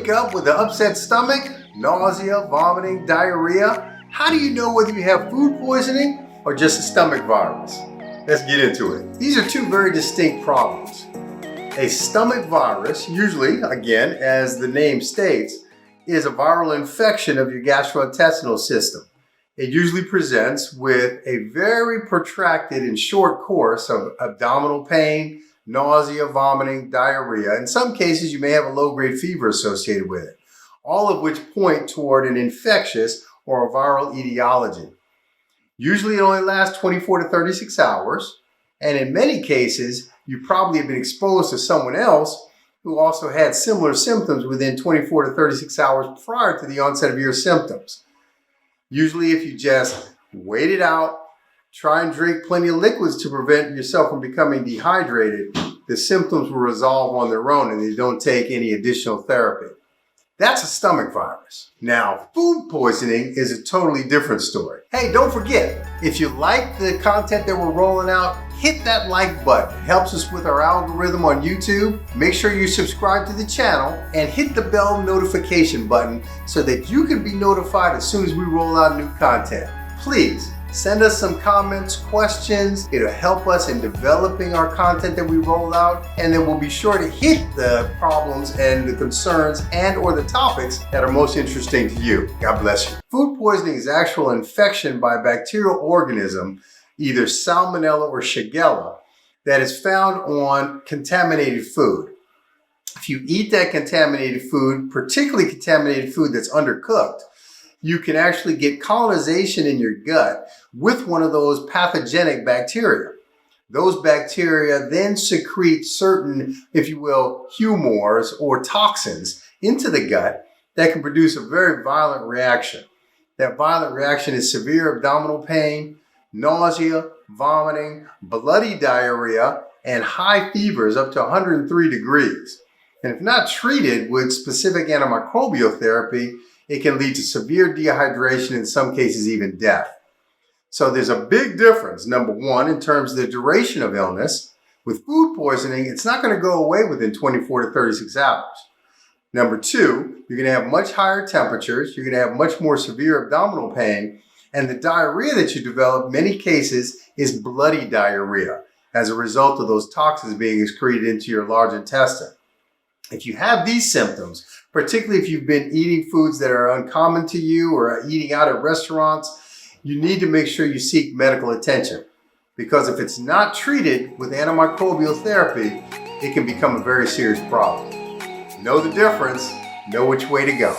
wake up with an upset stomach, nausea, vomiting, diarrhea? How do you know whether you have food poisoning or just a stomach virus? Let's get into it. These are two very distinct problems. A stomach virus, usually, again, as the name states, is a viral infection of your gastrointestinal system. It usually presents with a very protracted and short course of abdominal pain, nausea, vomiting, diarrhea. In some cases, you may have a low-grade fever associated with it, all of which point toward an infectious or a viral etiology. Usually it only lasts 24 to 36 hours, and in many cases, you probably have been exposed to someone else who also had similar symptoms within 24 to 36 hours prior to the onset of your symptoms. Usually if you just wait it out, try and drink plenty of liquids to prevent yourself from becoming dehydrated, the symptoms will resolve on their own and they don't take any additional therapy. That's a stomach virus. Now, food poisoning is a totally different story. Hey, don't forget, if you like the content that we're rolling out, hit that like button. It helps us with our algorithm on YouTube. Make sure you subscribe to the channel and hit the bell notification button so that you can be notified as soon as we roll out new content. Please send us some comments, questions. It'll help us in developing our content that we roll out, and then we'll be sure to hit the problems and the concerns and or the topics that are most interesting to you. God bless you. Food poisoning is actual infection by a bacterial organism, either Salmonella or Shigella, that is found on contaminated food. If you eat that contaminated food, particularly contaminated food that's undercooked, you can actually get colonization in your gut with one of those pathogenic bacteria. Those bacteria then secrete certain, if you will, humors or toxins into the gut that can produce a very violent reaction. That violent reaction is severe abdominal pain, nausea, vomiting, bloody diarrhea, and high fevers up to 103 degrees. And if not treated with specific antimicrobial therapy, it can lead to severe dehydration, in some cases even death. So there's a big difference, number one, in terms of the duration of illness. With food poisoning, it's not going to go away within 24 to 36 hours. Number two, you're going to have much higher temperatures, you're going to have much more severe abdominal pain, and the diarrhea that you develop, in many cases, is bloody diarrhea as a result of those toxins being excreted into your large intestine. If you have these symptoms, particularly if you've been eating foods that are uncommon to you or eating out at restaurants, you need to make sure you seek medical attention. Because if it's not treated with antimicrobial therapy, it can become a very serious problem. Know the difference, know which way to go.